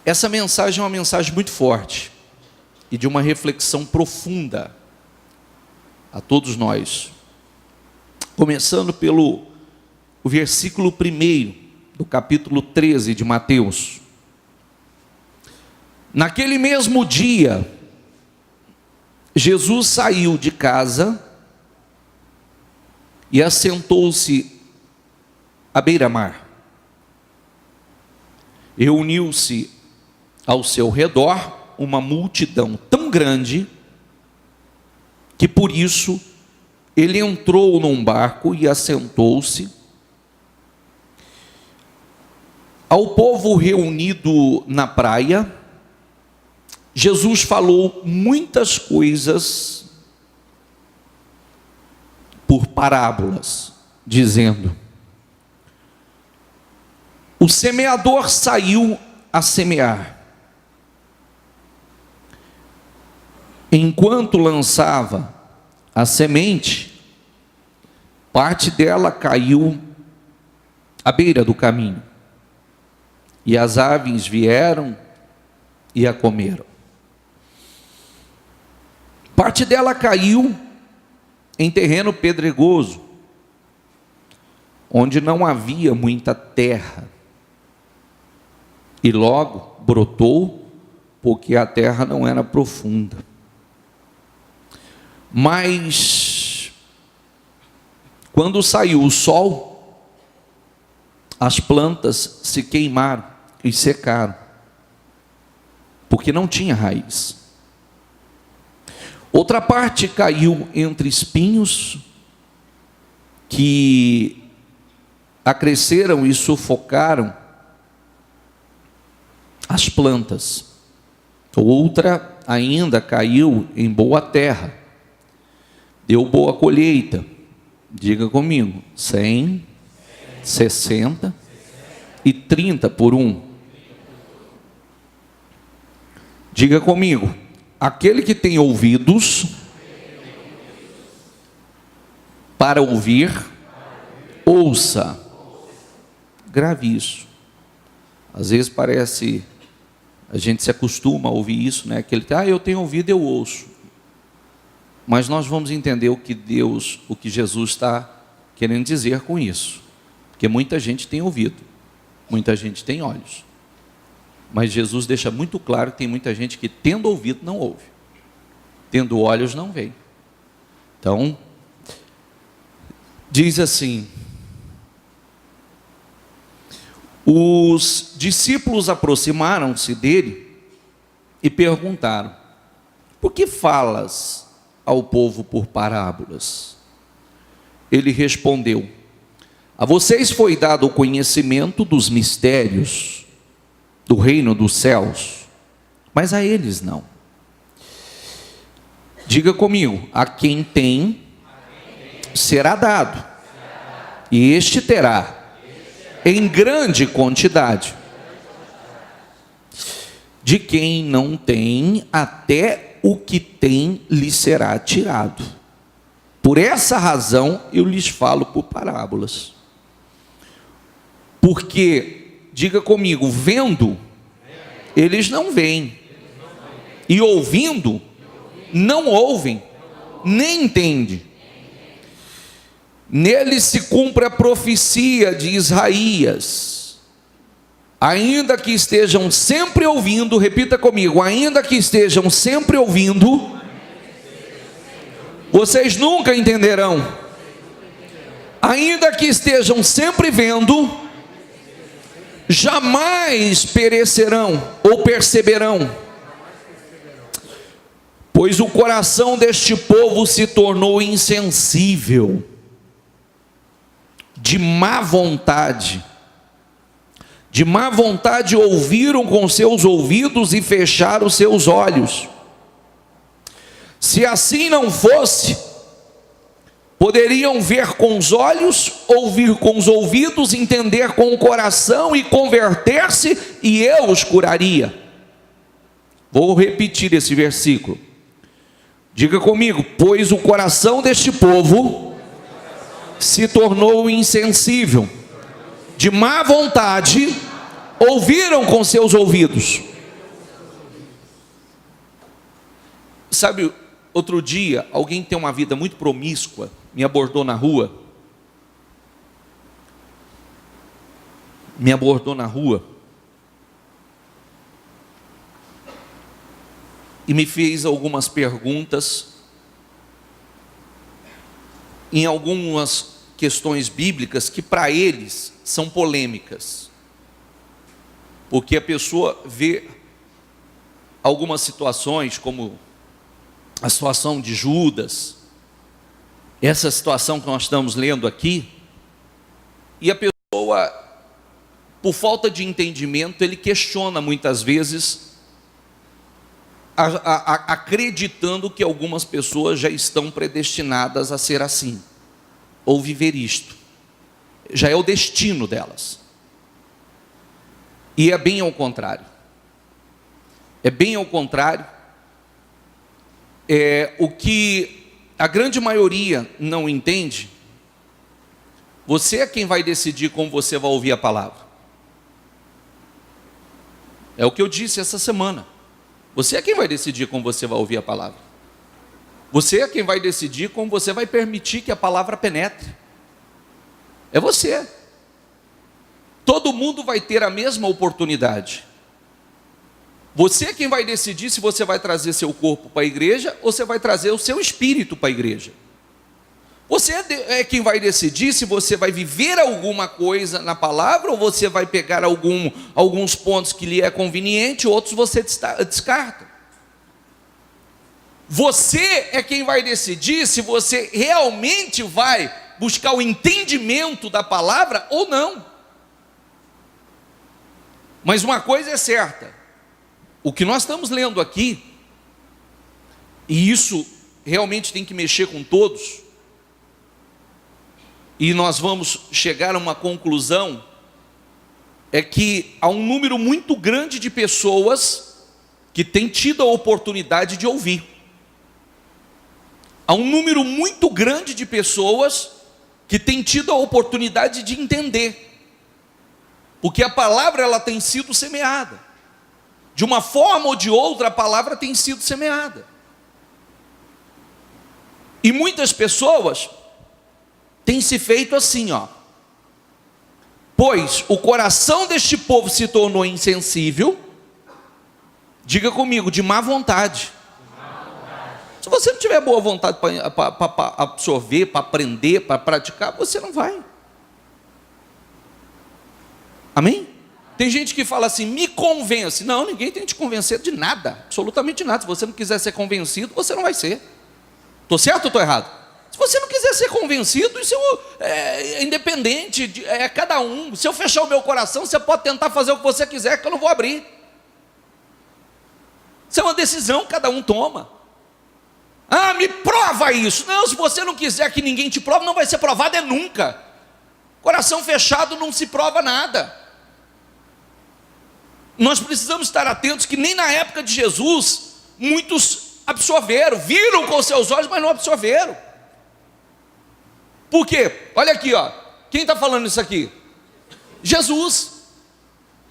Essa mensagem é uma mensagem muito forte e de uma reflexão profunda a todos nós. Começando pelo versículo 1 do capítulo 13 de Mateus. Naquele mesmo dia, Jesus saiu de casa e assentou-se à beira-mar. Reuniu-se ao seu redor uma multidão tão grande que por isso ele entrou num barco e assentou-se. Ao povo reunido na praia, Jesus falou muitas coisas por parábolas, dizendo: o semeador saiu a semear. Enquanto lançava a semente, parte dela caiu à beira do caminho, e as aves vieram e a comeram. Parte dela caiu em terreno pedregoso, onde não havia muita terra, e logo brotou, porque a terra não era profunda. Mas, quando saiu o sol, as plantas se queimaram e secaram, porque não tinha raiz. Outra parte caiu entre espinhos, que acresceram e sufocaram as plantas. Outra ainda caiu em boa terra, deu boa colheita. Diga comigo: 100, 60 e 30 por um. Diga comigo: aquele que tem ouvidos para ouvir, ouça. Grave isso. Às vezes parece, a gente se acostuma a ouvir isso, né? Aquele que, eu tenho ouvido, eu ouço. Mas nós vamos entender o que Jesus está querendo dizer com isso. Porque muita gente tem ouvido, muita gente tem olhos. Mas Jesus deixa muito claro que tem muita gente que, tendo ouvido, não ouve. Tendo olhos, não vê. Então, diz assim: os discípulos aproximaram-se dele e perguntaram: por que falas ao povo por parábolas? Ele respondeu: a vocês foi dado o conhecimento dos mistérios do reino dos céus, mas a eles não. Diga comigo: a quem tem, será dado, e este terá em grande quantidade. De quem não tem, até o que tem lhe será tirado. Por essa razão eu lhes falo por parábolas. Porque, diga comigo, vendo, eles não veem, e ouvindo, não ouvem, nem entendem. Nele se cumpre a profecia de Isaías: ainda que estejam sempre ouvindo, repita comigo, ainda que estejam sempre ouvindo, vocês nunca entenderão. Ainda que estejam sempre vendo, jamais perecerão ou perceberão. Pois o coração deste povo se tornou insensível, de má vontade ouviram com seus ouvidos e fecharam seus olhos. Se assim não fosse, poderiam ver com os olhos, ouvir com os ouvidos, entender com o coração e converter-se, e eu os curaria. Vou repetir esse versículo. Diga comigo: pois o coração deste povo se tornou insensível, de má vontade ouviram com seus ouvidos Sabe, outro dia, alguém tem uma vida muito promíscua, me abordou na rua. E me fez algumas perguntas em algumas questões bíblicas que para eles são polêmicas, porque a pessoa vê algumas situações, como a situação de Judas, essa situação que nós estamos lendo aqui, e a pessoa, por falta de entendimento, ele questiona muitas vezes, acreditando que algumas pessoas já estão predestinadas a ser assim, ou viver isto, já é o destino delas. E é bem ao contrário. O que a grande maioria não entende, você é quem vai decidir como você vai ouvir a palavra. É o que eu disse essa semana. Você é quem vai decidir como você vai ouvir a palavra. Você é quem vai decidir como você vai permitir que a palavra penetre. É você. Todo mundo vai ter a mesma oportunidade. Você é quem vai decidir se você vai trazer seu corpo para a igreja ou você vai trazer o seu espírito para a igreja. Você é quem vai decidir se você vai viver alguma coisa na palavra ou você vai pegar alguns pontos que lhe é conveniente, outros você descarta. Você é quem vai decidir se você realmente vai buscar o entendimento da palavra ou não. Mas uma coisa é certa, o que nós estamos lendo aqui, e isso realmente tem que mexer com todos, e nós vamos chegar a uma conclusão, é que há um número muito grande de pessoas que têm tido a oportunidade de ouvir. Há um número muito grande de pessoas que têm tido a oportunidade de entender, porque a palavra ela tem sido semeada, de uma forma ou de outra a palavra tem sido semeada, e muitas pessoas têm se feito assim, pois o coração deste povo se tornou insensível, diga comigo, de má vontade. Se você não tiver boa vontade para absorver, para aprender, para praticar, você não vai. Amém? Tem gente que fala assim, me convence. Não, ninguém tem que te convencer de nada, absolutamente nada. Se você não quiser ser convencido, você não vai ser. Estou certo ou estou errado? Se você não quiser ser convencido, isso é independente, é cada um. Se eu fechar o meu coração, você pode tentar fazer o que você quiser, que eu não vou abrir. Isso é uma decisão que cada um toma. Ah, me prova isso. Não, se você não quiser que ninguém te prove, não vai ser provado nunca. Coração fechado não se prova nada. Nós precisamos estar atentos que nem na época de Jesus, muitos absorveram, viram com seus olhos, mas não absorveram. Por quê? Olha aqui, quem está falando isso aqui? Jesus.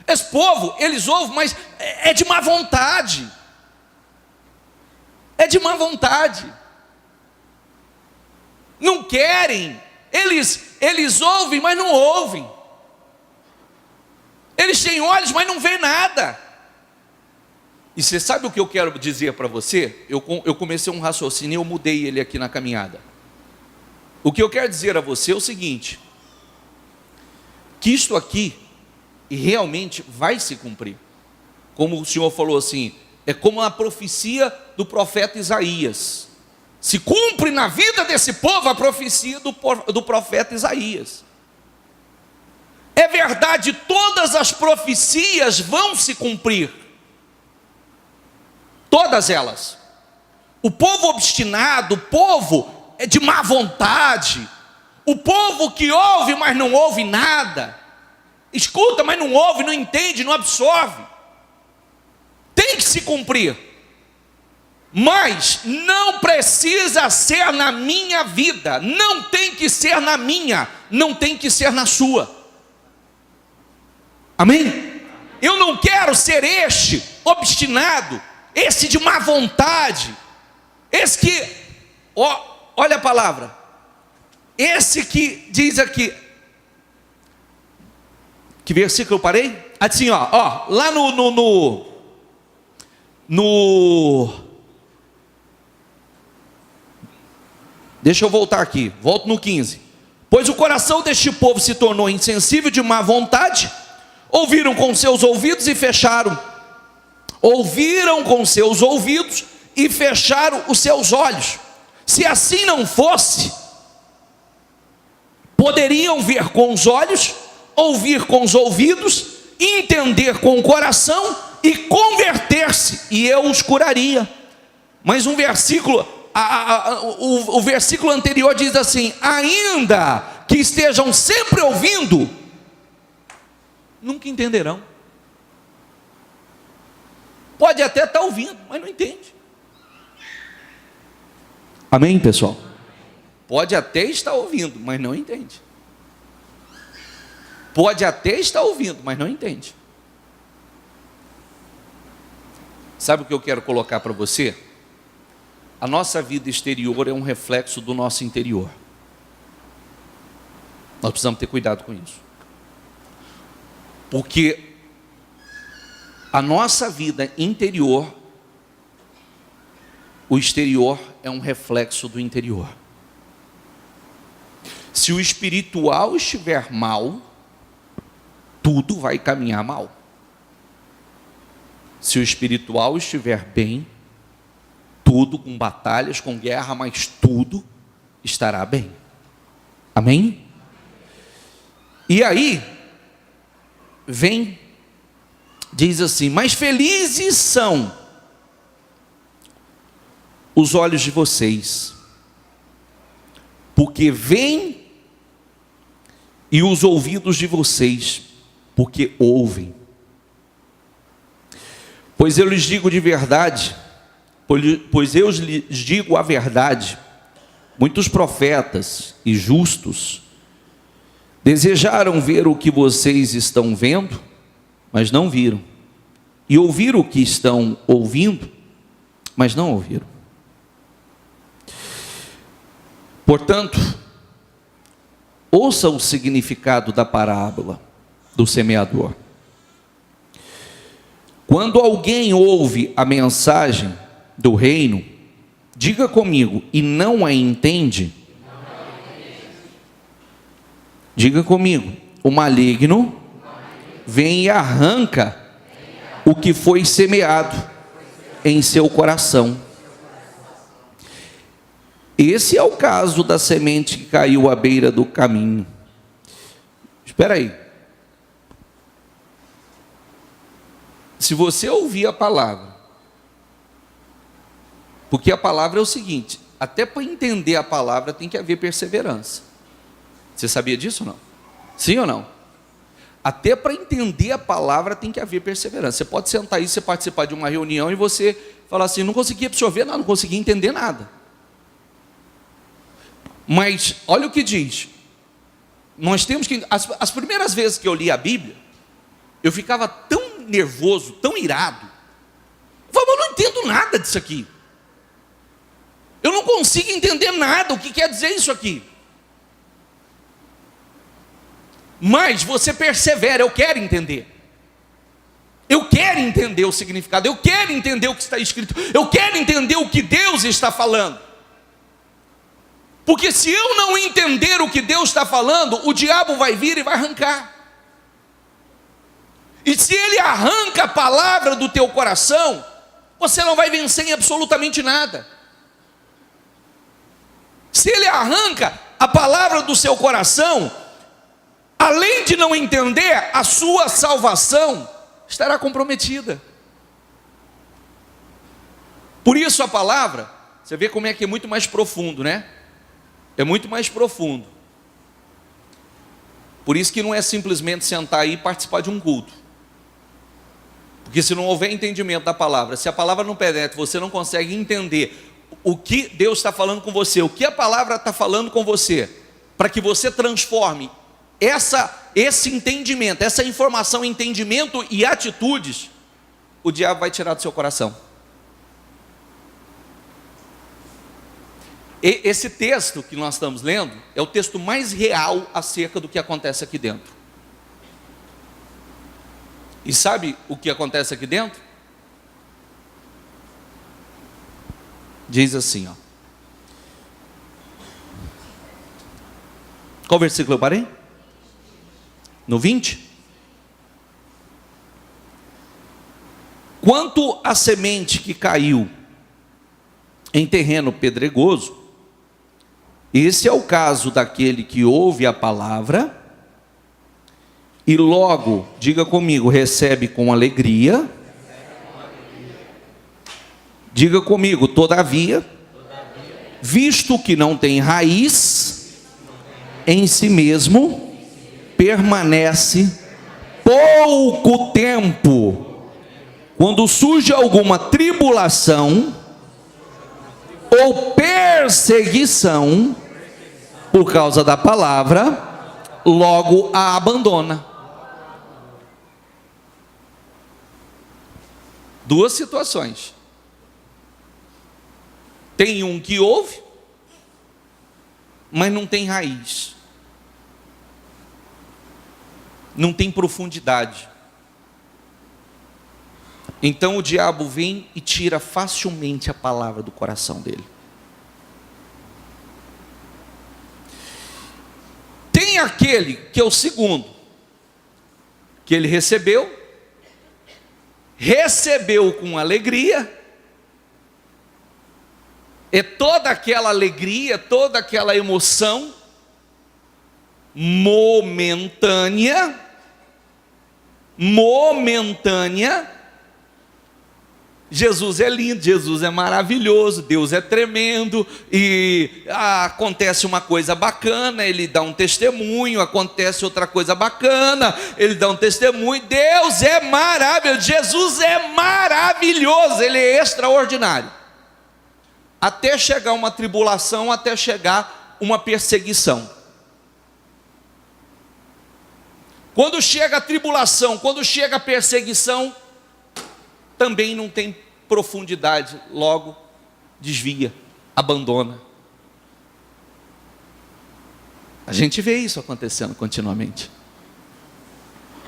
Esse povo, eles ouvem, mas é de má vontade. É de má vontade. Não querem. Eles ouvem, mas não ouvem. Eles têm olhos, mas não veem nada. E você sabe o que eu quero dizer para você? Eu comecei um raciocínio e eu mudei ele aqui na caminhada. O que eu quero dizer a você é o seguinte, que isto aqui realmente vai se cumprir. Como o Senhor falou assim, é como a profecia do profeta Isaías. Se cumpre na vida desse povo a profecia do profeta Isaías. É verdade, todas as profecias vão se cumprir. Todas elas. O povo obstinado, o povo é de má vontade, o povo que ouve, mas não ouve nada, escuta, mas não ouve, não entende, não absorve, tem que se cumprir, mas não precisa ser na minha vida, não tem que ser na minha, não tem que ser na sua. Amém? Eu não quero ser este obstinado, esse de má vontade, Esse que, olha a palavra, esse que diz aqui, que versículo eu parei? Assim, lá deixa eu voltar aqui, volto no 15. Pois o coração deste povo se tornou insensível, de má vontade, ouviram com seus ouvidos e fecharam. Ouviram com seus ouvidos e fecharam os seus olhos. Se assim não fosse, poderiam ver com os olhos, ouvir com os ouvidos, entender com o coração e converter-se, e eu os curaria. Mas um versículo, o versículo anterior diz assim: ainda que estejam sempre ouvindo, nunca entenderão. Pode até estar ouvindo, mas não entende. Amém, pessoal? Pode até estar ouvindo, mas não entende. Pode até estar ouvindo, mas não entende. Sabe o que eu quero colocar para você? A nossa vida exterior é um reflexo do nosso interior. Nós precisamos ter cuidado com isso. Porque a nossa vida interior, o exterior é um reflexo do interior. Se o espiritual estiver mal, tudo vai caminhar mal. Se o espiritual estiver bem, tudo com batalhas, com guerra, mas tudo estará bem. Amém? E aí, diz assim: mas felizes são os olhos de vocês, porque veem, e os ouvidos de vocês, porque ouvem. Pois eu lhes digo de verdade, pois eu lhes digo a verdade, muitos profetas e justos desejaram ver o que vocês estão vendo, mas não viram, e ouvir o que estão ouvindo, mas não ouviram. Portanto, ouça o significado da parábola do semeador. Quando alguém ouve a mensagem do reino, diga comigo, e não a entende, diga comigo, o maligno vem e arranca o que foi semeado em seu coração. Esse é o caso da semente que caiu à beira do caminho. Espera aí. Se você ouvir a palavra, porque a palavra é o seguinte, até para entender a palavra tem que haver perseverança. Você sabia disso ou não? Sim ou não? Até para entender a palavra tem que haver perseverança. Você pode sentar aí, você participar de uma reunião e você falar assim: não consegui absorver nada, não consegui entender nada. Mas olha o que diz. Nós temos que, as primeiras vezes que eu li a Bíblia, eu ficava tão nervoso, tão irado. Eu falava: eu não entendo nada disso aqui. Eu não consigo entender nada, o que quer dizer isso aqui. Mas você persevera, eu quero entender. Eu quero entender o significado, eu quero entender o que está escrito, eu quero entender o que Deus está falando. Porque se eu não entender o que Deus está falando, o diabo vai vir e vai arrancar. E se ele arranca a palavra do teu coração, você não vai vencer em absolutamente nada. Se ele arranca a palavra do seu coração, além de não entender, a sua salvação estará comprometida. Por isso a palavra, você vê como é que é muito mais profundo, né? É muito mais profundo. Por isso que não é simplesmente sentar aí e participar de um culto. Porque se não houver entendimento da palavra, se a palavra não penetra, você não consegue entender o que Deus está falando com você, o que a palavra está falando com você, para que você transforme esse entendimento, essa informação, entendimento e atitudes, o diabo vai tirar do seu coração. Esse texto que nós estamos lendo é o texto mais real acerca do que acontece aqui dentro. E sabe o que acontece aqui dentro? Diz assim, ó. Qual versículo eu parei? No 20? Quanto à semente que caiu em terreno pedregoso, esse é o caso daquele que ouve a palavra e logo, diga comigo, recebe com alegria. Diga comigo, todavia, visto que não tem raiz em si mesmo, permanece pouco tempo. Quando surge alguma tribulação ou perseguição por causa da palavra, logo a abandona. Duas situações. Tem um que ouve, mas não tem raiz, não tem profundidade. Então o diabo vem e tira facilmente a palavra do coração dele. Tem aquele que é o segundo, que ele recebeu com alegria, é toda aquela alegria, toda aquela emoção momentânea, Jesus é lindo, Jesus é maravilhoso, Deus é tremendo, e acontece uma coisa bacana, ele dá um testemunho, acontece outra coisa bacana, ele dá um testemunho, Deus é maravilhoso, Jesus é maravilhoso, ele é extraordinário. Até chegar uma tribulação, até chegar uma perseguição. Quando chega a tribulação, quando chega a perseguição, também não tem profundidade, logo desvia, abandona. A gente vê isso acontecendo continuamente.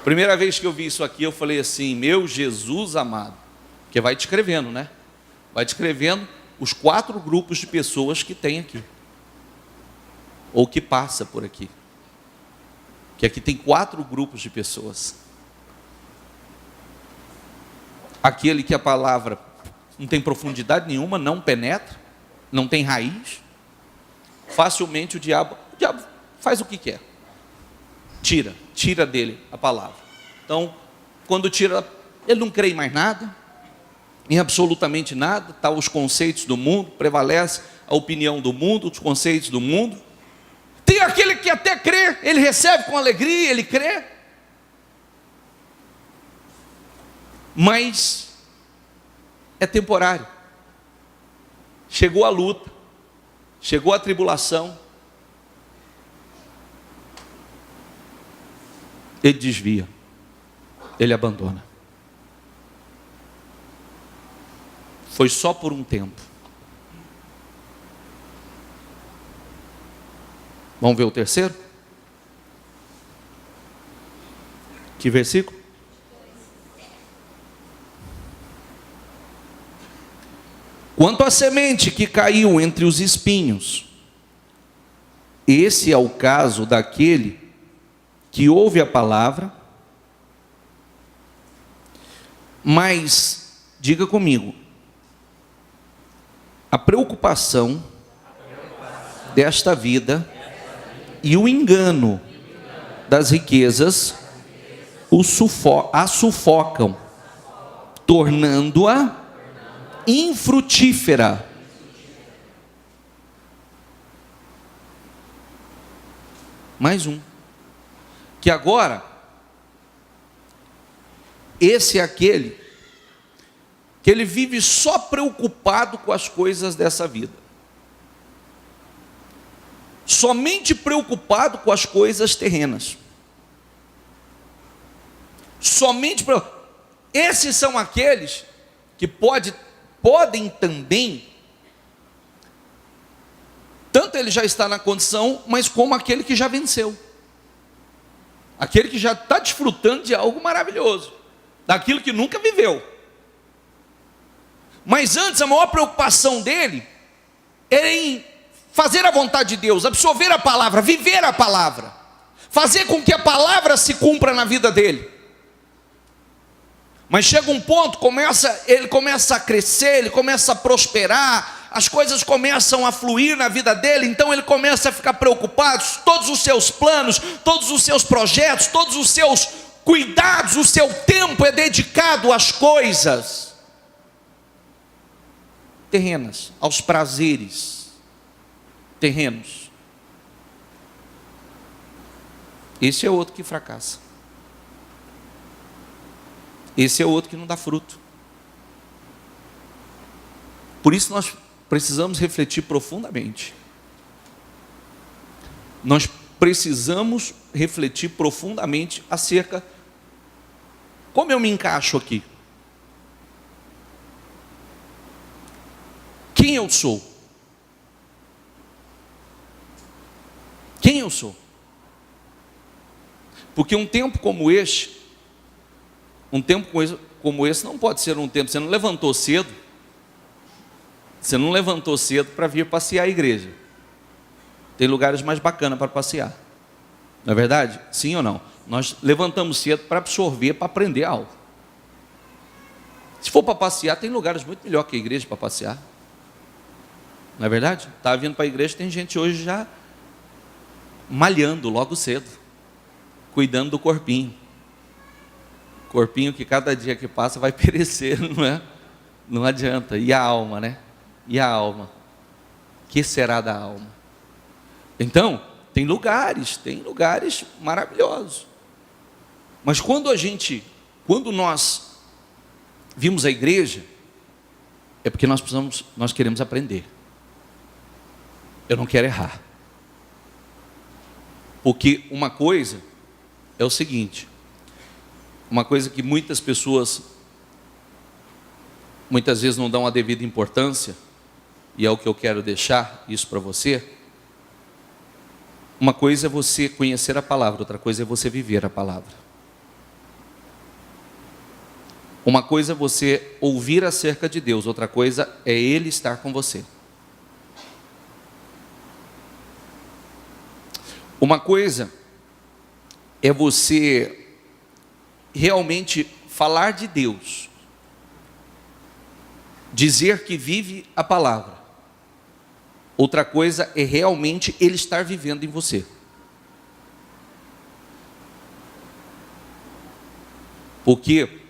Primeira vez que eu vi isso aqui, eu falei assim, meu Jesus amado, porque vai descrevendo, né? Vai descrevendo os 4 grupos de pessoas que tem aqui, ou que passa por aqui, que aqui tem 4 grupos de pessoas. Aquele que a palavra não tem profundidade nenhuma, não penetra, não tem raiz, facilmente o diabo faz o que quer, tira dele a palavra. Então, quando tira, ele não crê em mais nada, em absolutamente nada, tá, os conceitos do mundo, prevalece a opinião do mundo, os conceitos do mundo. Tem aquele que até crê, ele recebe com alegria, ele crê, mas é temporário. Chegou a luta, chegou a tribulação, ele desvia, ele abandona. Foi só por um tempo. Vamos ver o terceiro? Que versículo? Quanto à semente que caiu entre os espinhos, esse é o caso daquele que ouve a palavra, mas, diga comigo, a preocupação desta vida e o engano das riquezas a sufocam, tornando-a infrutífera. Mais um. Que agora, esse é aquele que ele vive só preocupado com as coisas dessa vida. Somente preocupado com as coisas terrenas. Esses são aqueles que podem também Tanto ele já está na condição, mas como aquele que já venceu. Aquele que já está desfrutando de algo maravilhoso, daquilo que nunca viveu. Mas antes, a maior preocupação dele era em fazer a vontade de Deus, absorver a palavra, viver a palavra, fazer com que a palavra se cumpra na vida dele. Mas chega um ponto, ele começa a crescer, ele começa a prosperar, as coisas começam a fluir na vida dele, então ele começa a ficar preocupado, todos os seus planos, todos os seus projetos, todos os seus cuidados, o seu tempo é dedicado às coisas terrenas, aos prazeres terrenos. Esse é outro que fracassa. Esse é outro que não dá fruto. Por isso nós precisamos refletir profundamente. Nós precisamos refletir profundamente acerca como eu me encaixo aqui. Quem eu sou? Quem eu sou? Porque um tempo como este não pode ser um tempo, você não levantou cedo para vir passear a igreja. Tem lugares mais bacanas para passear. Não é verdade? Sim ou não? Nós levantamos cedo para absorver, para aprender algo. Se for para passear, tem lugares muito melhor que a igreja para passear. Não é verdade? Estava vindo para a igreja, tem gente hoje já malhando logo cedo, cuidando do corpinho. Corpinho que cada dia que passa vai perecer, não é? Não adianta. E a alma, né? E a alma? Que será da alma? Então, tem lugares maravilhosos. Mas quando nós vimos a igreja, é porque nós queremos aprender. Eu não quero errar. Porque uma coisa é o seguinte, uma coisa que muitas pessoas muitas vezes não dão a devida importância, e é o que eu quero deixar isso para você. Uma coisa é você conhecer a palavra, outra coisa é você viver a palavra. Uma coisa é você ouvir acerca de Deus, outra coisa é Ele estar com você. Uma coisa é você realmente falar de Deus, dizer que vive a palavra. Outra coisa é realmente Ele estar vivendo em você. Porque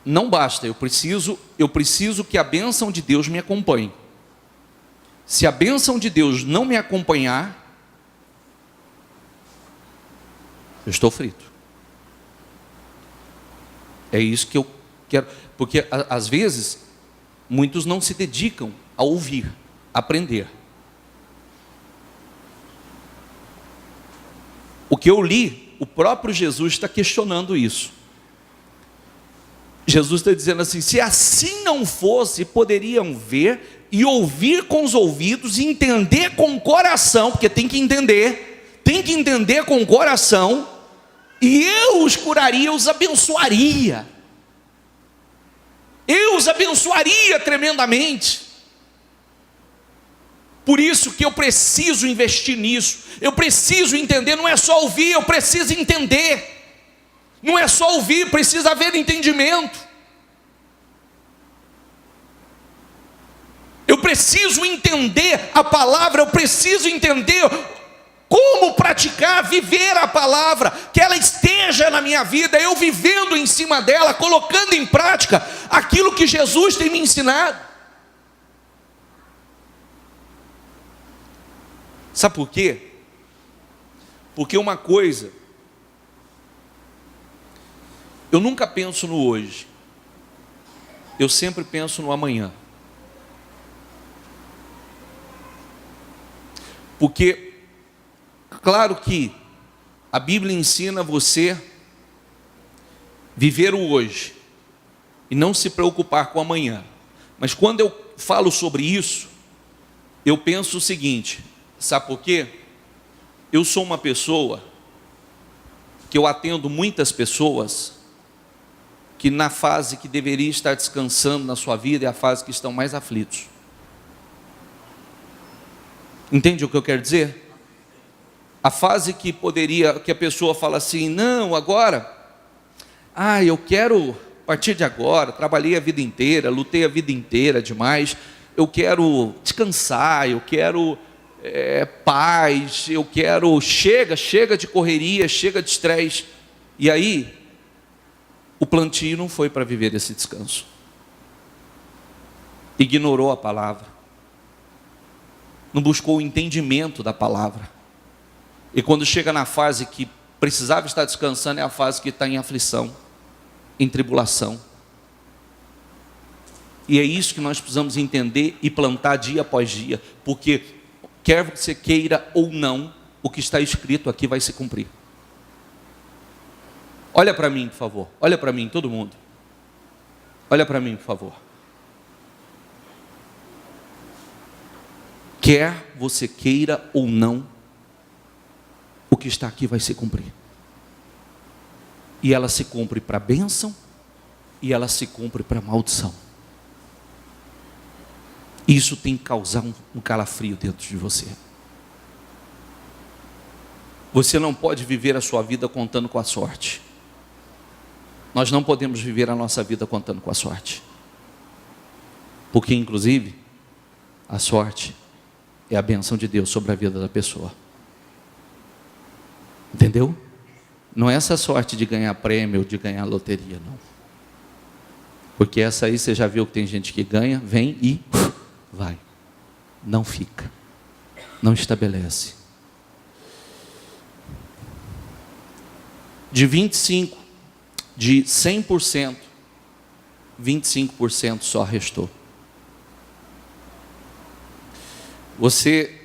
não basta, eu preciso que a bênção de Deus me acompanhe. Se a bênção de Deus não me acompanhar, eu estou frito. É isso que eu quero. Porque às vezes muitos não se dedicam a ouvir, a aprender. O que eu li, o próprio Jesus está questionando isso. Jesus está dizendo assim: se assim não fosse, poderiam ver e ouvir com os ouvidos e entender com o coração, porque tem que entender com o coração, e eu os curaria, eu os abençoaria. Eu os abençoaria tremendamente. Por isso que eu preciso investir nisso, eu preciso entender, não é só ouvir, eu preciso entender. Não é só ouvir, precisa haver entendimento. Eu preciso entender a palavra, eu preciso entender como praticar, viver a palavra, que ela esteja na minha vida, eu vivendo em cima dela, colocando em prática aquilo que Jesus tem me ensinado. Sabe por quê? Porque uma coisa, eu nunca penso no hoje, eu sempre penso no amanhã. Porque, claro que a Bíblia ensina você viver o hoje e não se preocupar com o amanhã. Mas quando eu falo sobre isso, Eu penso o seguinte, sabe por quê? Eu sou uma pessoa que eu atendo muitas pessoas que na fase que deveria estar descansando na sua vida é a fase que estão mais aflitos. Entende o que eu quero dizer? A fase que a pessoa fala assim, não, agora, eu quero, a partir de agora, trabalhei a vida inteira, lutei a vida inteira demais, eu quero descansar, eu quero paz, eu quero, chega de correria, chega de estresse. E aí, o plantio não foi para viver esse descanso. Ignorou a palavra. Não buscou o entendimento da palavra. E quando chega na fase que precisava estar descansando, é a fase que está em aflição, em tribulação. E é isso que nós precisamos entender e plantar dia após dia, porque quer você queira ou não, o que está escrito aqui vai se cumprir. Olha para mim, por favor. Olha para mim, todo mundo. Olha para mim, por favor. Quer você queira ou não, o que está aqui vai se cumprir. E ela se cumpre para bênção, e ela se cumpre para maldição. Isso tem que causar um calafrio dentro de você. Você não pode viver a sua vida contando com a sorte. Nós não podemos viver a nossa vida contando com a sorte. Porque, inclusive, a sorte é a bênção de Deus sobre a vida da pessoa. Entendeu? Não é essa sorte de ganhar prêmio ou de ganhar loteria, não. Porque essa aí você já viu que tem gente que ganha, vem e vai. Não fica. Não estabelece. De 100%, 25% só restou. Você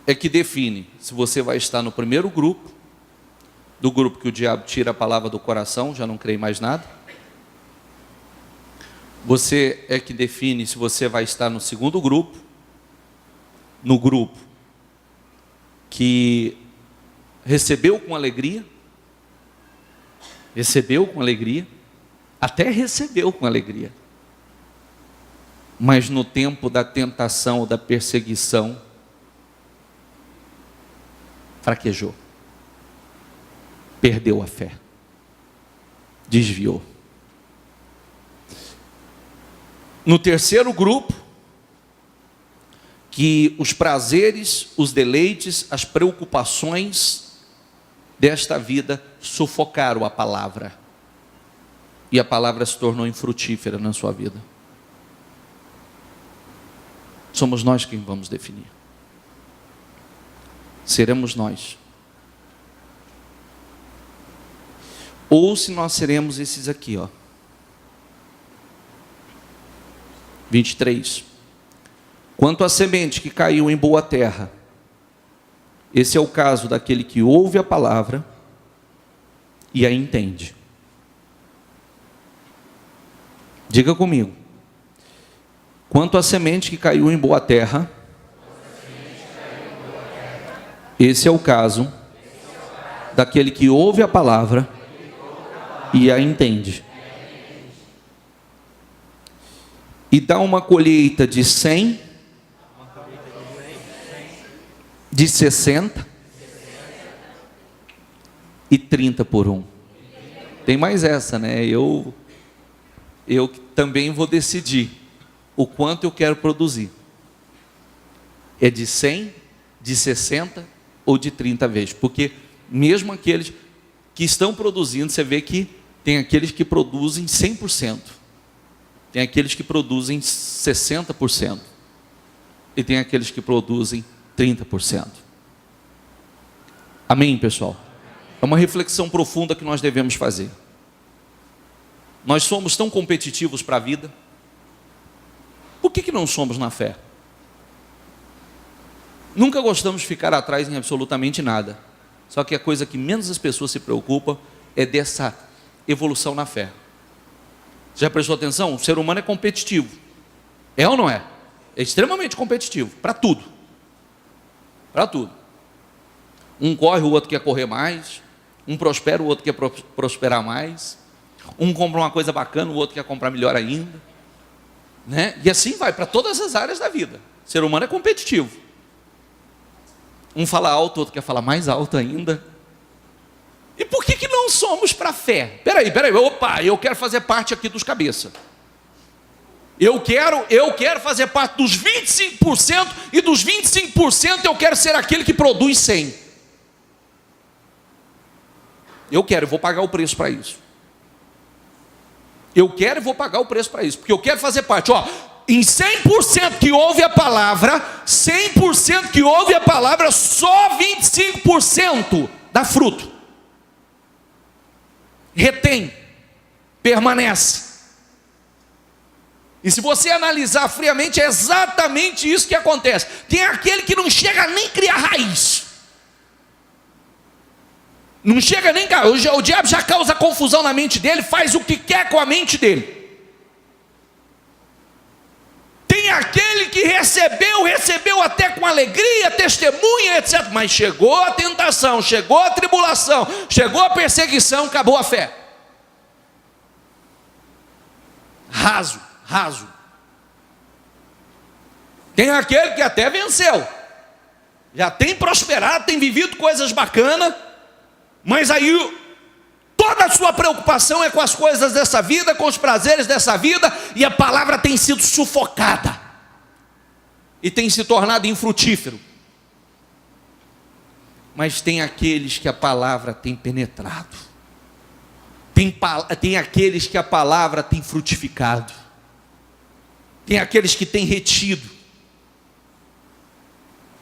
é que define se você vai estar no primeiro grupo, do grupo que o diabo tira a palavra do coração, já não crê mais nada. Você é que define se você vai estar no segundo grupo, no grupo que recebeu com alegria, até recebeu com alegria, mas no tempo da tentação ou da perseguição, fraquejou, perdeu a fé, desviou. No terceiro grupo, que os prazeres, os deleites, as preocupações desta vida sufocaram a palavra, e a palavra se tornou infrutífera na sua vida. Somos nós quem vamos definir. Seremos nós. Ou se nós seremos esses aqui, 23. Quanto à semente que caiu em boa terra, esse é o caso daquele que ouve a palavra e a entende. Diga comigo. Quanto à semente que caiu em boa terra, esse é o caso daquele que ouve a palavra e a entende. E dá uma colheita de 100, de 60 e 30 por um. Tem mais essa, né? Eu também vou decidir o quanto eu quero produzir. É de 100, de 60 ou de 30 vezes. Porque mesmo aqueles que estão produzindo, você vê que tem aqueles que produzem 100%. Tem aqueles que produzem 60%. E tem aqueles que produzem 30%. Amém, pessoal? É uma reflexão profunda que nós devemos fazer. Nós somos tão competitivos para a vida. Por que não somos na fé? Nunca gostamos de ficar atrás em absolutamente nada. Só que a coisa que menos as pessoas se preocupam é dessa evolução na fé. Já prestou atenção? O ser humano é competitivo. É ou não é? é extremamente competitivo, para tudo. Para tudo. Um corre, o outro quer correr mais. Um prospera, o outro quer prosperar mais. Um compra uma coisa bacana, o outro quer comprar melhor ainda, né? E assim vai para todas as áreas da vida. O ser humano é competitivo. Um fala alto, o outro quer falar mais alto ainda. E por que não somos para a fé? Peraí, opa, eu quero fazer parte aqui dos cabeças. Eu quero fazer parte dos 25%, e dos 25% eu quero ser aquele que produz 100%. Eu vou pagar o preço para isso. Eu quero e vou pagar o preço para isso, porque eu quero fazer parte, em 100% que ouve a palavra, 100% que ouve a palavra, só 25% dá fruto. Retém, permanece. E se você analisar friamente, é exatamente isso que acontece. Tem aquele que não chega nem a criar raiz. Não chega nem cá. O diabo já causa confusão na mente dele, faz o que quer com a mente dele. Tem aquele que recebeu até com alegria, testemunha, etc. Mas chegou a tentação, chegou a tribulação, chegou a perseguição, acabou a fé. Raso. Tem aquele que até venceu, já tem prosperado, tem vivido coisas bacanas, mas aí toda a sua preocupação é com as coisas dessa vida, com os prazeres dessa vida, e a palavra tem sido sufocada e tem se tornado infrutífero. Mas tem aqueles que a palavra tem penetrado, tem aqueles que a palavra tem frutificado, tem aqueles que têm retido,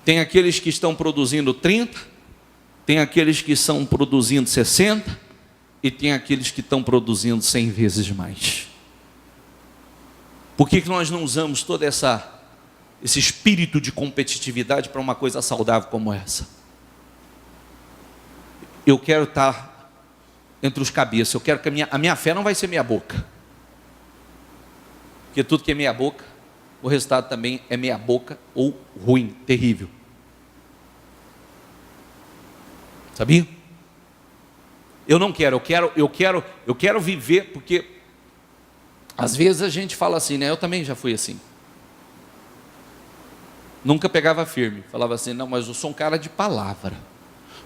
tem aqueles que estão produzindo 30%, tem aqueles que estão produzindo 60%, e tem aqueles que estão produzindo 100 vezes mais. Por que nós não usamos todo esse espírito de competitividade para uma coisa saudável como essa? Eu quero estar entre os cabeças, eu quero que a minha fé não vai ser meia boca. Porque tudo que é meia boca, o resultado também é meia boca ou ruim, terrível. Sabia? Eu não quero, eu quero viver, porque às vezes a gente fala assim, né? Eu também já fui assim. Nunca pegava firme, falava assim, não, mas eu sou um cara de palavra.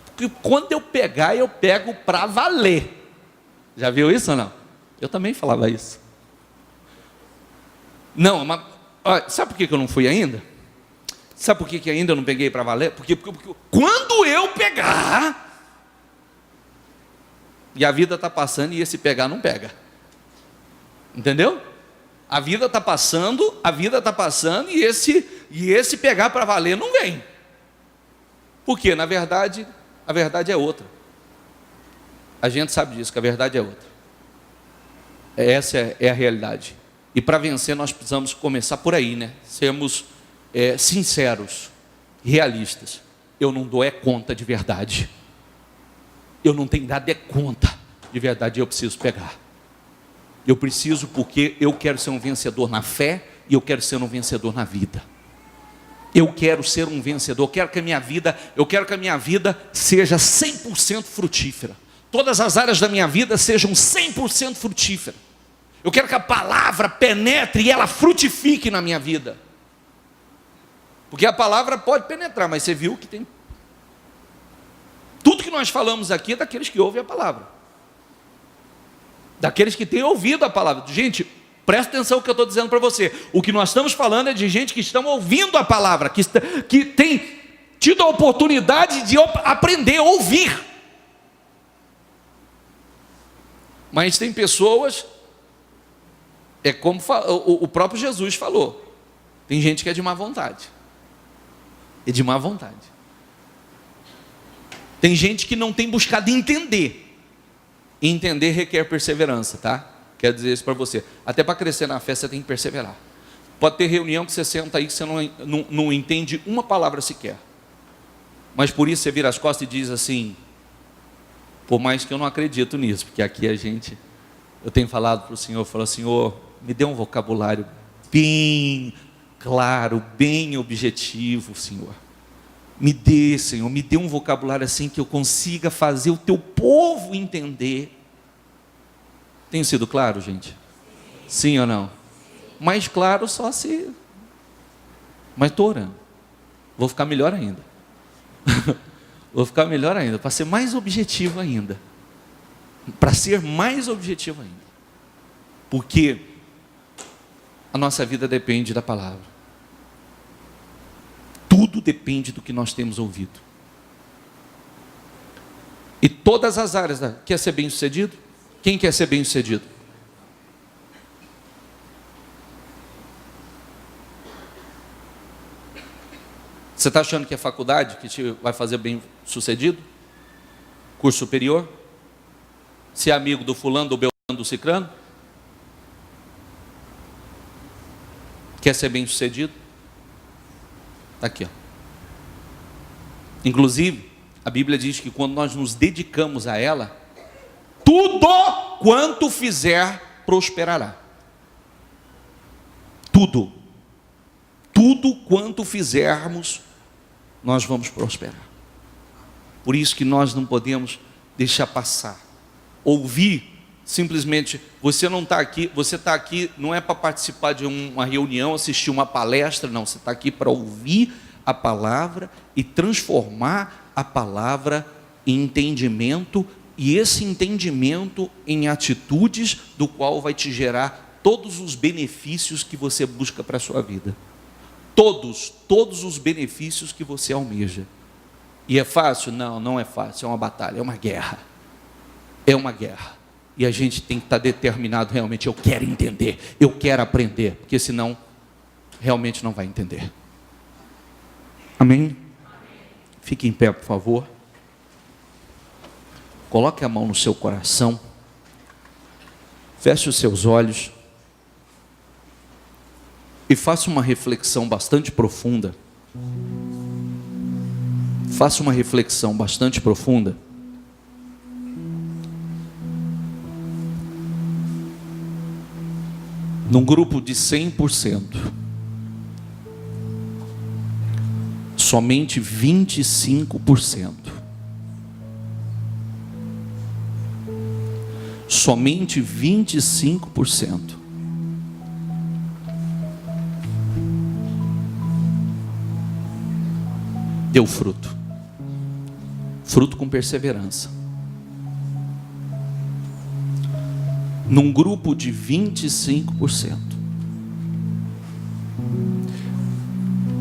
Porque quando eu pegar, eu pego para valer. Já viu isso ou não? Eu também falava isso. Não, mas sabe por que eu não fui ainda? Sabe por que ainda eu não peguei para valer? Porque quando eu pegar, e a vida está passando, e esse pegar não pega. Entendeu? A vida está passando, e esse pegar para valer não vem. Por quê? Na verdade, a verdade é outra. A gente sabe disso, que a verdade é outra. Essa é a realidade. E para vencer nós precisamos começar por aí, né? Sermos sinceros, realistas. Eu não dou conta de verdade. Eu não tenho dado conta de verdade. Eu preciso pegar. Eu preciso, porque eu quero ser um vencedor na fé, e eu quero ser um vencedor na vida. Eu quero ser um vencedor. Eu quero que a minha vida seja 100% frutífera. Todas as áreas da minha vida sejam 100% frutíferas. Eu quero que a palavra penetre e ela frutifique na minha vida. Porque a palavra pode penetrar, mas você viu que tem. Tudo que nós falamos aqui é daqueles que ouvem a palavra. Daqueles que têm ouvido a palavra. Gente, presta atenção no que eu estou dizendo para você. O que nós estamos falando é de gente que estão ouvindo a palavra, que tem tido a oportunidade de aprender a ouvir. Mas tem pessoas, como o próprio Jesus falou, tem gente que é de má vontade. É de má vontade. Tem gente que não tem buscado entender. E entender requer perseverança, tá? Quero dizer isso para você. Até para crescer na fé você tem que perseverar. Pode ter reunião que você senta aí que você não entende uma palavra sequer. Mas por isso você vira as costas e diz assim, por mais que eu não acredito nisso, porque aqui eu tenho falado para o Senhor, Senhor, me dê um vocabulário bem claro, bem objetivo, Senhor. Me dê, Senhor, me dê um vocabulário assim que eu consiga fazer o teu povo entender. Tenho sido claro, gente? Sim ou não? Mais claro só se... Mas estou orando. Vou ficar melhor ainda. Vou ficar melhor ainda, para ser mais objetivo ainda. Para ser mais objetivo ainda. Porque a nossa vida depende da palavra. Tudo depende do que nós temos ouvido. E todas as áreas, quer ser bem-sucedido? Quem quer ser bem-sucedido? Você está achando que é faculdade que te vai fazer bem-sucedido? Curso superior? Ser amigo do fulano, do beltrano, do cicrano? Quer ser bem-sucedido? Está aqui, ó. Inclusive, a Bíblia diz que quando nós nos dedicamos a ela, tudo quanto fizer prosperará. Tudo. Tudo quanto fizermos, nós vamos prosperar. Por isso que nós não podemos deixar passar. Ouvir, simplesmente, você não está aqui, você está aqui, não é para participar de uma reunião, assistir uma palestra, não, você está aqui para ouvir a palavra e transformar a palavra em entendimento, e esse entendimento em atitudes, do qual vai te gerar todos os benefícios que você busca para a sua vida. Todos os benefícios que você almeja. E é fácil? Não, não é fácil, é uma batalha, é uma guerra. É uma guerra. E a gente tem que estar determinado realmente, eu quero entender, eu quero aprender, porque senão realmente não vai entender. Amém? Fique em pé, por favor. Coloque a mão no seu coração. Feche os seus olhos. E faça uma reflexão bastante profunda. Faça uma reflexão bastante profunda. Num grupo de 100%, somente 25%. Somente 25%. Deu fruto. Fruto com perseverança. Num grupo de 25%.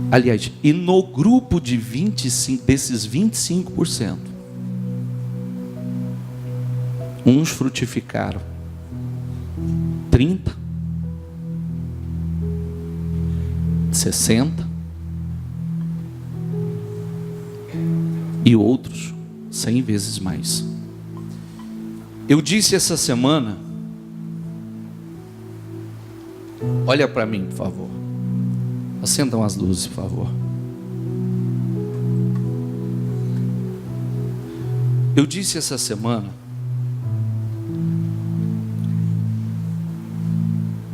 Aliás, e no grupo de 25%, desses 25%, uns frutificaram 30, 60 e outros 100 vezes mais. Eu disse essa semana, olha para mim, por favor. Acendam as luzes, por favor. Eu disse essa semana,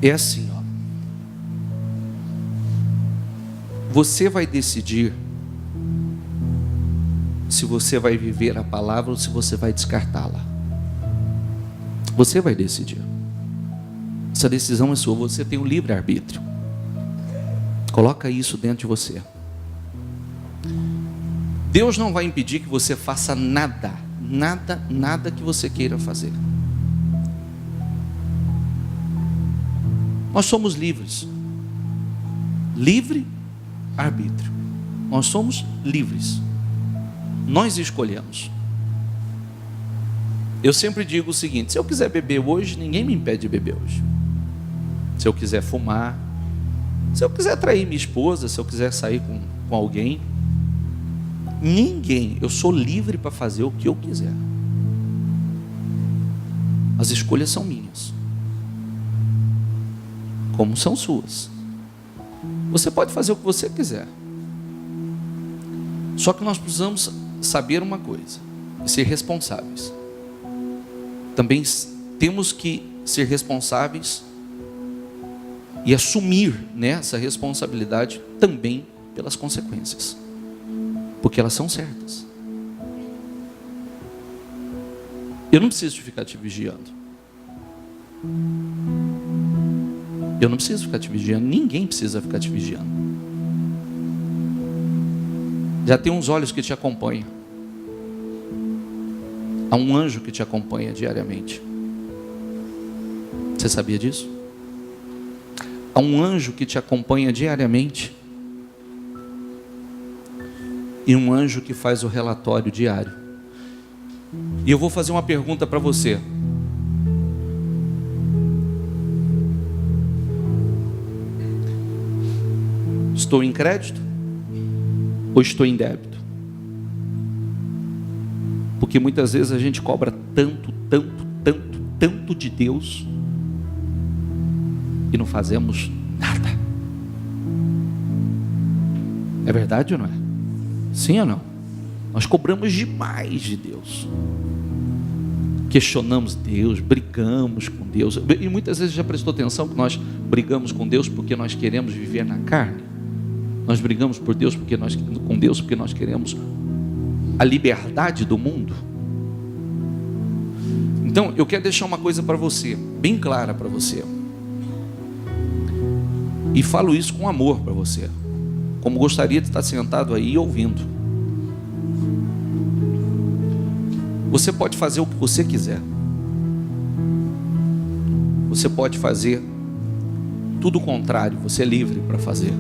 é assim, ó. Você vai decidir se você vai viver a palavra ou se você vai descartá-la. Você vai decidir. Essa decisão é sua, você tem o livre-arbítrio. Coloca isso dentro de você. Deus não vai impedir que você faça nada que você queira fazer. Nós somos livres. Livre-arbítrio. Nós somos livres. Nós escolhemos. Eu sempre digo o seguinte: se eu quiser beber hoje, ninguém me impede de beber hoje. Se eu quiser fumar, se eu quiser trair minha esposa, se eu quiser sair com alguém, ninguém, eu sou livre para fazer o que eu quiser. As escolhas são minhas, como são suas. Você pode fazer o que você quiser. Só que nós precisamos saber uma coisa, ser responsáveis. Também temos que ser responsáveis e assumir nessa responsabilidade também pelas consequências, porque elas são certas. Eu não preciso ficar te vigiando. Eu não preciso ficar te vigiando. Ninguém precisa ficar te vigiando. Já tem uns olhos que te acompanham. Há um anjo que te acompanha diariamente. Você sabia disso? Há um anjo que te acompanha diariamente. E um anjo que faz o relatório diário. E eu vou fazer uma pergunta para você. Estou em crédito ou estou em débito? Porque muitas vezes a gente cobra tanto de Deus e não fazemos nada. É verdade ou não é? Sim ou não? Nós cobramos demais de Deus. Questionamos Deus, brigamos com Deus. E muitas vezes já prestou atenção que nós brigamos com Deus porque nós queremos viver na carne? Nós brigamos com Deus porque nós queremos a liberdade do mundo? Então, eu quero deixar uma coisa para você, bem clara para você. E falo isso com amor para você, como gostaria de estar sentado aí ouvindo. Você pode fazer o que você quiser. Você pode fazer tudo o contrário, você é livre para fazer.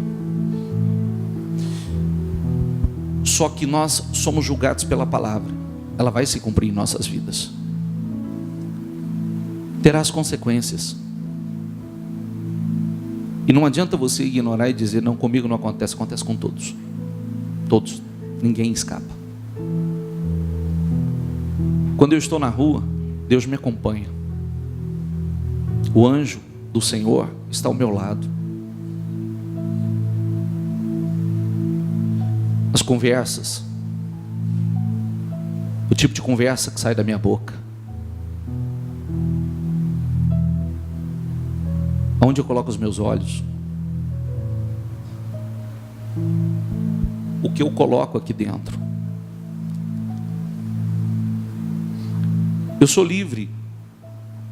Só que nós somos julgados pela palavra. Ela vai se cumprir em nossas vidas. Terá as consequências. E não adianta você ignorar e dizer, não, comigo não acontece. Acontece com todos. Todos. Ninguém escapa. Quando eu estou na rua, Deus me acompanha. O anjo do Senhor está ao meu lado. As conversas, o tipo de conversa que sai da minha boca, aonde eu coloco os meus olhos, o que eu coloco aqui dentro. Eu sou livre,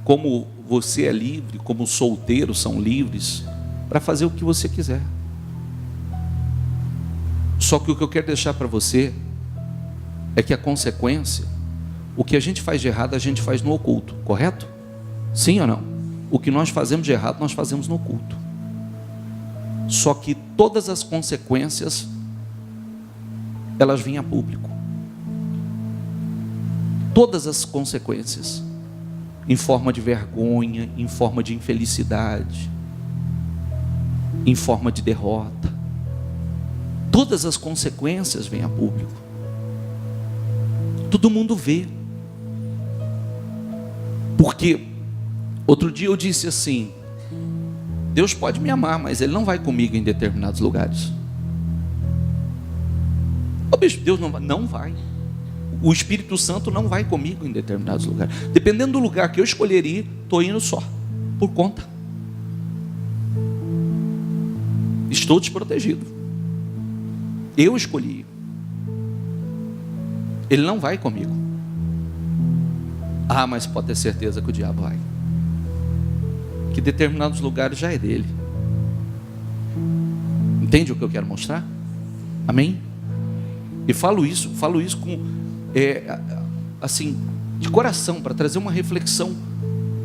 como você é livre, como os solteiros são livres, para fazer o que você quiser. Só que o que eu quero deixar para você é que a consequência, o que a gente faz de errado, a gente faz no oculto, correto? Sim ou não? O que nós fazemos de errado, nós fazemos no oculto. Só que todas as consequências, elas vêm a público. Todas as consequências, em forma de vergonha, em forma de infelicidade, em forma de derrota. Todas as consequências vêm a público. Todo mundo vê. Porque outro dia eu disse assim: Deus pode me amar, mas Ele não vai comigo em determinados lugares. Ô bicho, Deus não vai. O Espírito Santo não vai comigo em determinados lugares. Dependendo do lugar que eu escolher ir, estou indo só, por conta. Estou desprotegido. Eu escolhi. Ele não vai comigo. Ah, mas pode ter certeza que o diabo vai. Que determinados lugares já é dele. Entende o que eu quero mostrar? Amém? E falo isso com assim, de coração, para trazer uma reflexão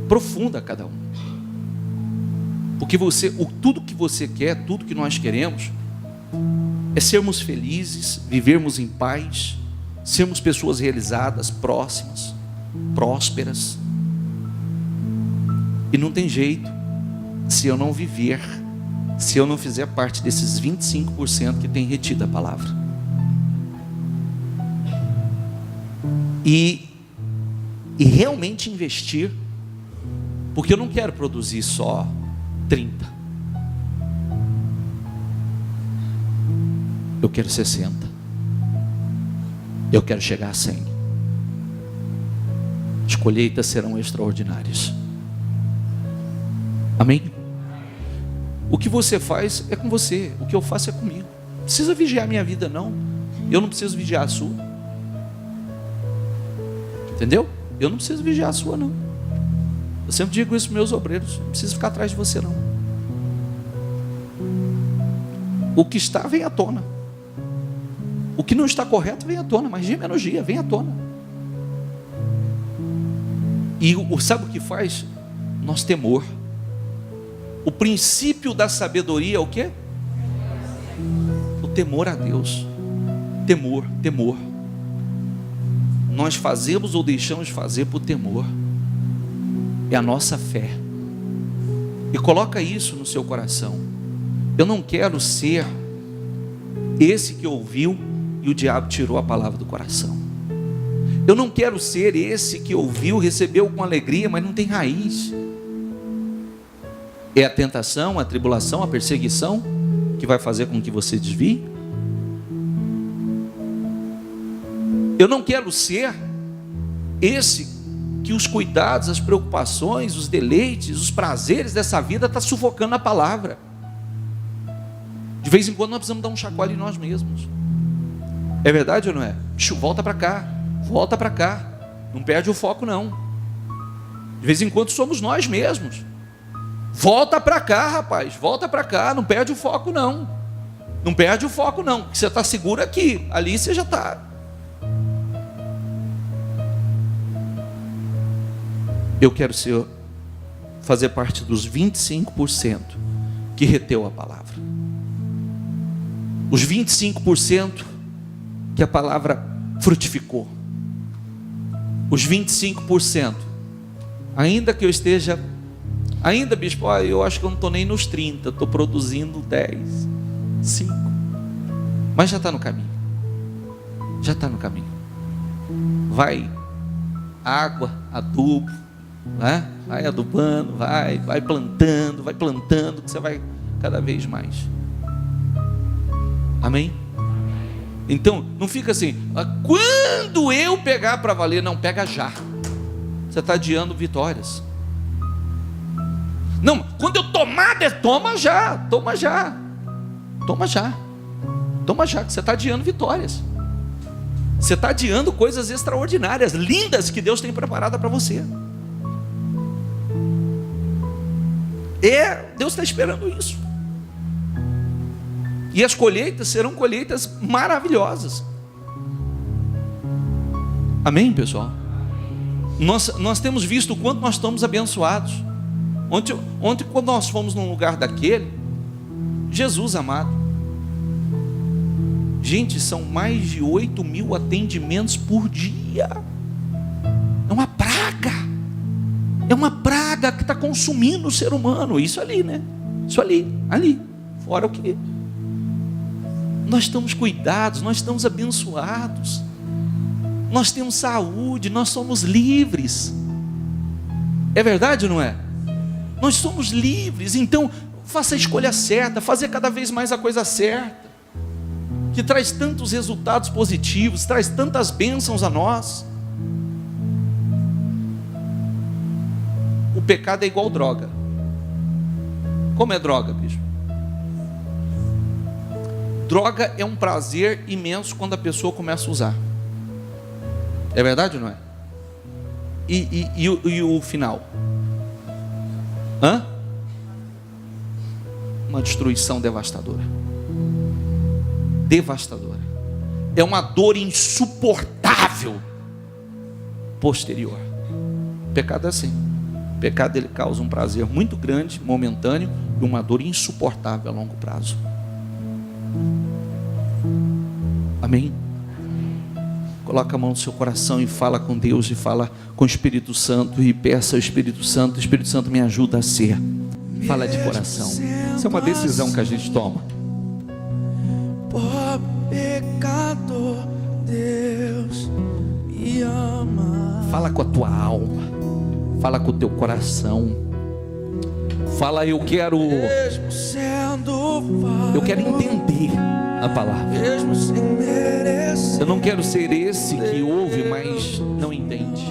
profunda a cada um. Porque tudo que você quer, tudo que nós queremos, é sermos felizes, vivermos em paz, sermos pessoas realizadas, próximas, prósperas. E não tem jeito, se eu não viver, se eu não fizer parte desses 25% que tem retido a palavra. E realmente investir, porque eu não quero produzir só 30, eu quero 60, eu quero chegar a 100. As colheitas serão extraordinárias. Amém? O que você faz é com você, o que eu faço é comigo. Não precisa vigiar a minha vida, não. Eu não preciso vigiar a sua. Entendeu? Eu não preciso vigiar a sua, não. Eu sempre digo isso para meus obreiros: não preciso ficar atrás de você, não. O que está, vem à tona. O que não está correto, vem à tona. Mas dia menos dia, vem à tona. E sabe o que faz? Nosso temor. O princípio da sabedoria é o quê? O temor a Deus. Temor, temor. Nós fazemos ou deixamos de fazer por temor. É a nossa fé. E coloca isso no seu coração. Eu não quero ser esse que ouviu e o diabo tirou a palavra do coração. Eu não quero ser esse que ouviu, recebeu com alegria, mas não tem raiz. É a tentação, a tribulação, a perseguição que vai fazer com que você desvie. Eu não quero ser esse que os cuidados, as preocupações, os deleites, os prazeres dessa vida está sufocando a palavra. De vez em quando nós precisamos dar um chacoalho em nós mesmos. É verdade ou não é? Bicho, volta para cá, volta para cá. Não perde o foco, não. De vez em quando somos nós mesmos. Volta para cá, rapaz, volta para cá. Não perde o foco, não. Não perde o foco, não. Porque você está seguro aqui, ali você já está. Eu quero fazer parte dos 25% que reteu a palavra. Os 25% que a palavra frutificou. Os 25%. Ainda que eu esteja, bispo, eu acho que eu não estou nem nos 30, estou produzindo 10, 5. Mas já está no caminho. Já está no caminho. Vai água, adubo, né? Vai adubando, vai plantando, que você vai cada vez mais. Amém? Então, não fica assim, quando eu pegar para valer, não, pega já. Você está adiando vitórias. Não, quando eu tomar, toma já, que você está adiando vitórias. Você está adiando coisas extraordinárias, lindas, que Deus tem preparada para você. Deus está esperando isso. E as colheitas serão colheitas maravilhosas. Amém, pessoal? Nós temos visto o quanto nós estamos abençoados. Ontem quando nós fomos num lugar daquele, Jesus amado, gente, são mais de 8.000 atendimentos por dia. É uma praga. É uma praga que está consumindo o ser humano. Isso ali, né? Isso ali. Fora o que? Nós estamos cuidados, nós estamos abençoados. Nós temos saúde, nós somos livres. É verdade ou não é? Nós somos livres. Então, faça a escolha certa, fazer cada vez mais a coisa certa, que traz tantos resultados positivos, traz tantas bênçãos a nós. O pecado é igual droga. Como é droga, bicho? Droga é um prazer imenso quando a pessoa começa a usar. É verdade ou não é? E o final? Uma destruição devastadora. Devastadora. É uma dor insuportável posterior. O pecado é assim. O pecado, ele causa um prazer muito grande, momentâneo, e uma dor insuportável a longo prazo. Amém? Coloca a mão no seu coração e fala com Deus, e fala com o Espírito Santo, e peça ao Espírito Santo: Espírito Santo, me ajuda a ser. Fala de coração. Isso é uma decisão que a gente toma. Pobre pecador, Deus me ama. Fala com a tua alma, fala com o teu coração. Fala: eu quero entender a palavra. Eu não quero ser esse que ouve, mas não entende.